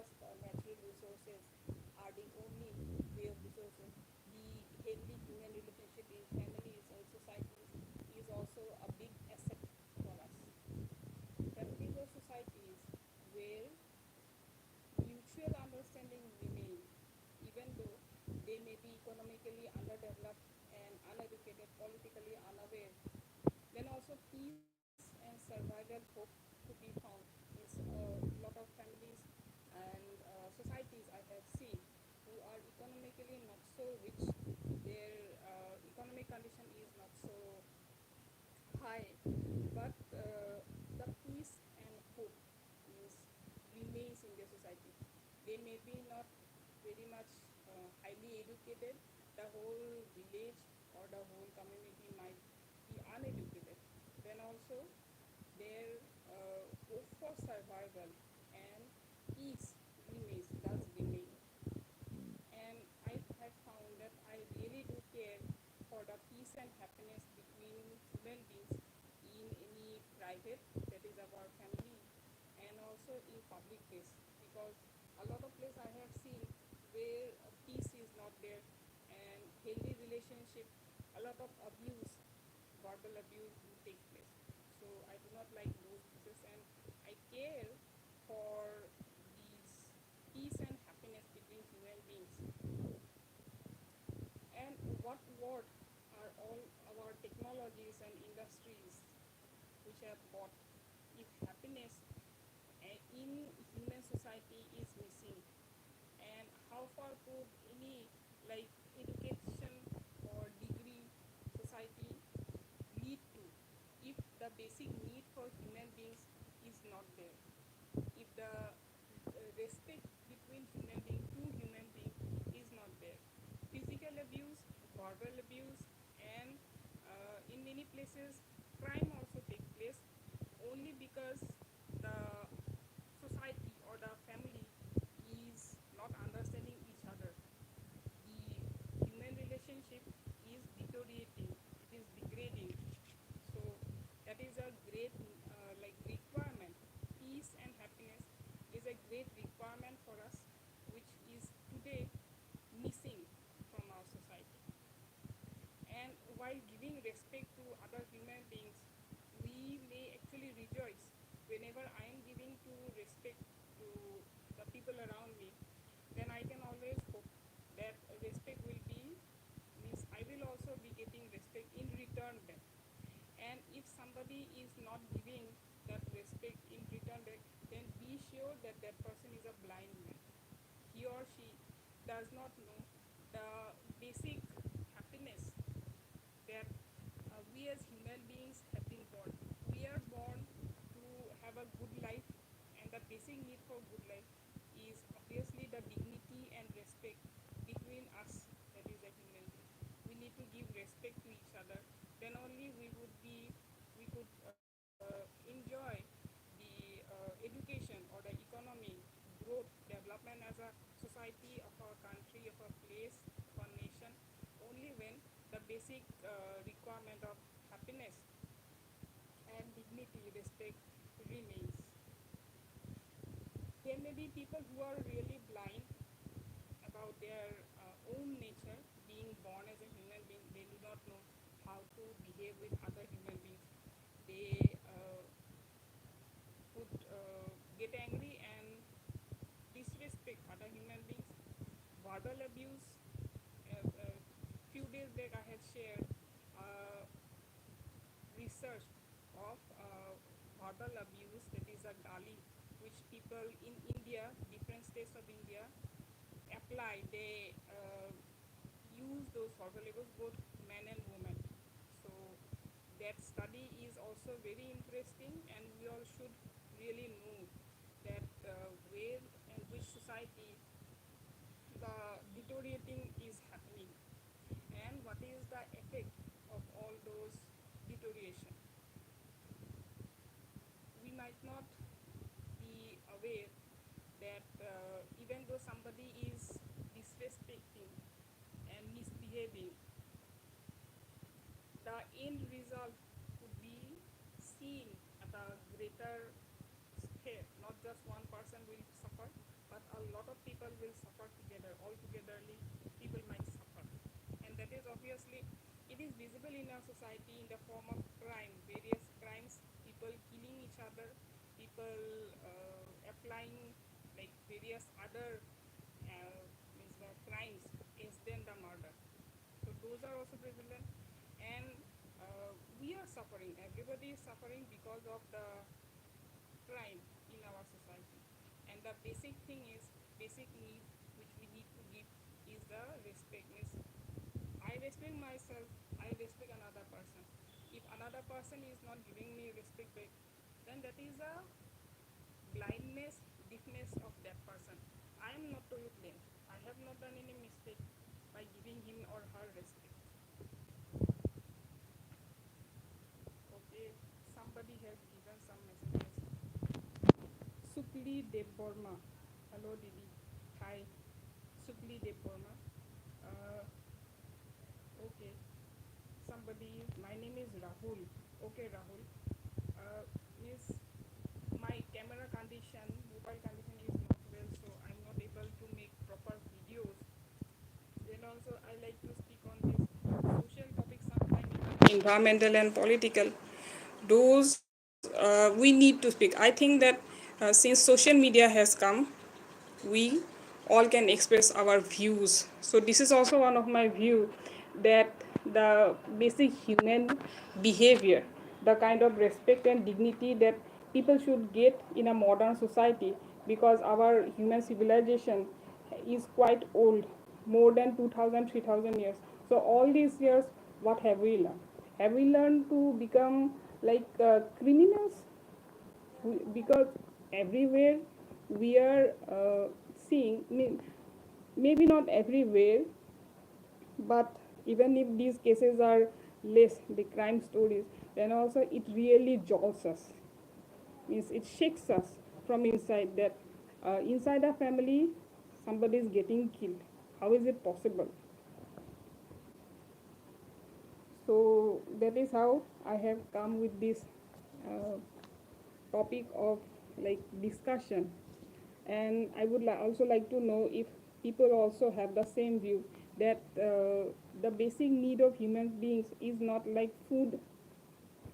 just natural resources are the only way of resources. The healthy human relationship in families and societies is also a big asset for us. Families or societies where mutual understanding remain, even though they may be economically underdeveloped and uneducated, politically unaware, then also peace and survival hope to be found. Means a lot of families and societies I have seen who are economically not so rich, their economic condition is not so high, but the peace and hope means remains in their society. They may be not very much highly educated. The whole village or the whole community might be uneducated. Then also their hope for survival and peace remains, does remain. And I have found that I really do care for the peace and happiness between human beings in any private, that is our family, and also in public place, because a lot of place I have seen where peace is not there and healthy relationship, a lot of abuse, verbal abuse do take place. So I do not like those pieces, and I care for these peace and happiness between human beings. And what word are all our technologies and industries which have bought if happiness in human society is missing? And how far could any like education or degree society lead to if the basic need for human beings is not there, if the respect between human being to human being is not there? Physical abuse, verbal abuse, and in many places crime also take place only because the society or the family is not understanding each other. The human relationship is deteriorating, it is degrading. So that is a great like requirement. Peace and happiness is a great requirement for us, which is today missing from our society. And while giving respect to other human beings, we may actually rejoice whenever I am giving to respect to the people around me. Then I can always hope that respect will be, means I will also be getting respect in return back. And if somebody is not giving that respect in return back, then be sure that that person is a blind man. He or she does not know the basic happiness that we as human beings have been born. We are born to have a good life, and the basic need for good life is obviously the dignity and respect between us, that is a human being. We need to give respect to each other. Then only we could enjoy the education or the economy growth, development as a society of our country, of our place, of our nation, only when the basic requirement of happiness and dignity, respect remains. There may be people who are really blind about their own nature, being born as a human being. They do not know how to behave with other human beings. They would get angry and disrespect other human beings. Verbal abuse. Few days back, I had shared research of verbal abuse, that is a gali, which people in India, different states of India, apply. They use those verbal abuse, both men and women. So that study is also very interesting, and we all should really know that where and which society the deteriorating is happening, and what is the effect of all those deterioration. We might not be aware that even though somebody is disrespecting and misbehaving, the end result could be seen at a greater scale. Not just one person will suffer, but a people will suffer together, all togetherly people might suffer. And that is obviously, it is visible in our society in the form of crime, various crimes, people killing each other, people applying like various other means the crimes is than the murder. So those are also prevalent, and we are suffering. Everybody is suffering because of the crime in our society. And the basic thing is, basic need which we need to give is the respect. Means I respect myself, I respect another person. If another person is not giving me respect back, then that is a blindness, deafness of that person. I am not to blame. I have not done any mistake by giving him or her respect. Okay, somebody has given some messages. Sukli Dev Burma. Hello, Didi. Hi, Sukli Dev Burma. Uh, okay, somebody, my name is Rahul. Okay, Rahul. Miss, my camera condition, mobile condition is not well, so I'm not able to make proper videos. Then also I like to speak on this social topics sometimes, environmental and political. Those we need to speak. I think that since social media has come, we all can express our views. So this is also one of my view, that the basic human behavior, the kind of respect and dignity that people should get in a modern society, because our human civilization is quite old, more than 2000 3000 years. So all these years, what have we learned? Have we learned to become like criminals? Because everywhere we are seeing, maybe not everywhere, but even if these cases are less, the crime stories, then also it really jolts us. Means it shakes us from inside, that inside a family somebody is getting killed. How is it possible? So that is how I have come with this uh, topic of like discussion. And I would also like to know if people also have the same view, that the basic need of human beings is not like food.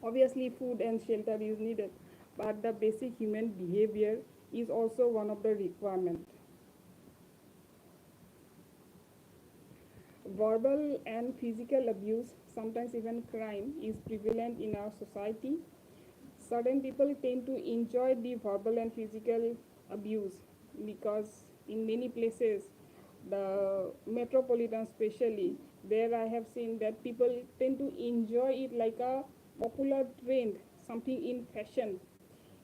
Obviously food and shelter is needed, but the basic human behavior is also one of the requirement. Verbal and physical abuse, sometimes even crime, is prevalent in our society. Certain people tend to enjoy the verbal and physical abuse, because in many places, the metropolitan especially, where I have seen that people tend to enjoy it like a popular trend, something in fashion.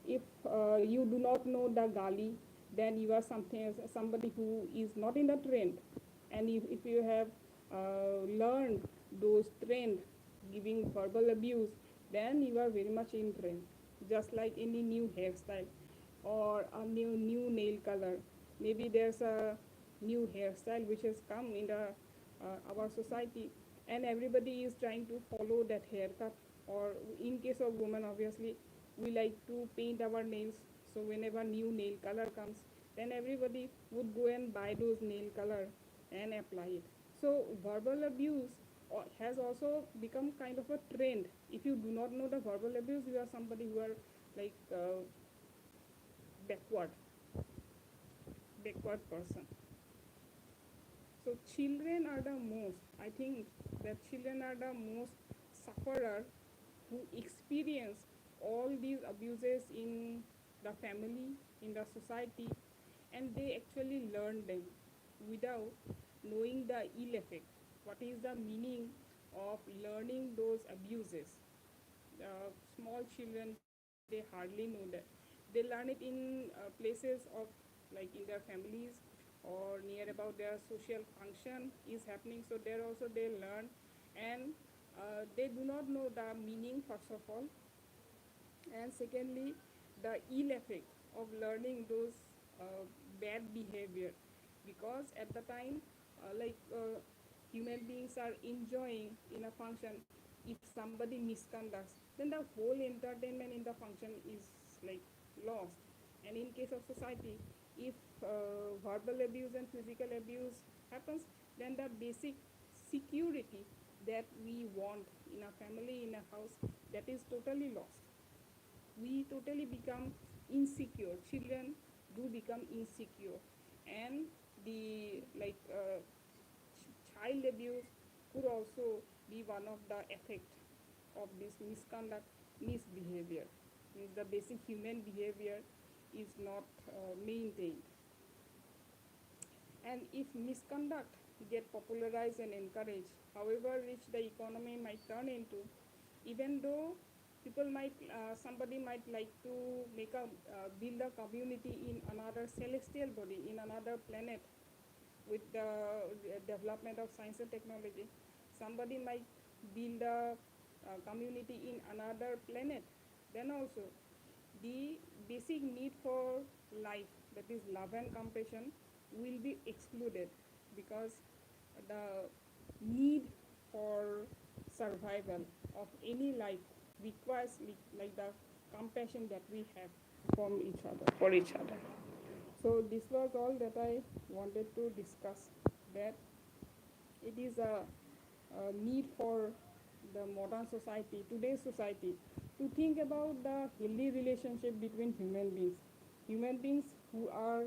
If you do not know the gali, then you are somebody who is not in the trend. And if you have learned those trends, giving verbal abuse, then you are very much in trend. Just like any new hairstyle or a new nail color, maybe there's a new hairstyle which has come in the our society, and everybody is trying to follow that haircut. Or in case of women, obviously we like to paint our nails, so whenever new nail color comes, then everybody would go and buy those nail color and apply it. So verbal abuse has also become kind of a trend. If you do not know the verbal abuse, you are somebody who are like backward backward person. So children are the most, I think that children are the most sufferer, who experience all these abuses in the family, in the society, and they actually learn them without knowing the ill effect. What is the meaning of learning those abuses? Small children, they hardly know that. They learn it in places of like in their families, or near about their social function is happening, so there also they learn. And they do not know the meaning, first of all, and secondly, the ill effect of learning those uh, bad behavior. Because at the time, human beings are enjoying in a function, if somebody misconducts, then the whole entertainment in the function is like lost. And in case of society, if verbal abuse and physical abuse happens, then the basic security that we want in a family, in a house, that is totally lost. We totally become insecure. Children do become insecure, and the child abuse could also be one of the effect of this misconduct, misbehavior. Means the basic human behavior is not maintained. And if misconduct get popularized and encouraged, however rich the economy might turn into, even though people might, somebody might like to build a community in another celestial body, in another planet, with the development of science and technology, somebody might build a community in another planet, then also the basic need for life, that is love and compassion, will be excluded, because the need for survival of any life requires like the compassion that we have from each other, for each other. So this was all that I wanted to discuss, that it is a need for the modern society, today's society, to think about the healthy relationship between human beings who are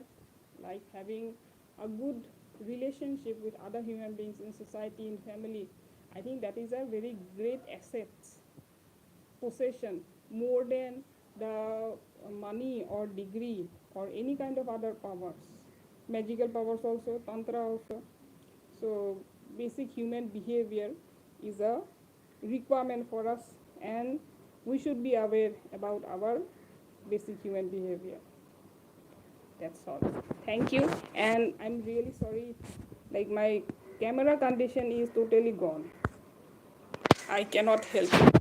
like having a good relationship with other human beings in society, in family. I think that is a very great asset, possession, more than the money or degree or any kind of other powers, magical powers also, tantra also. So basic human behavior is a requirement for us, and we should be aware about our basic human behavior. That's all. Thank you. And I'm really sorry, like my camera condition is totally gone. I cannot help it.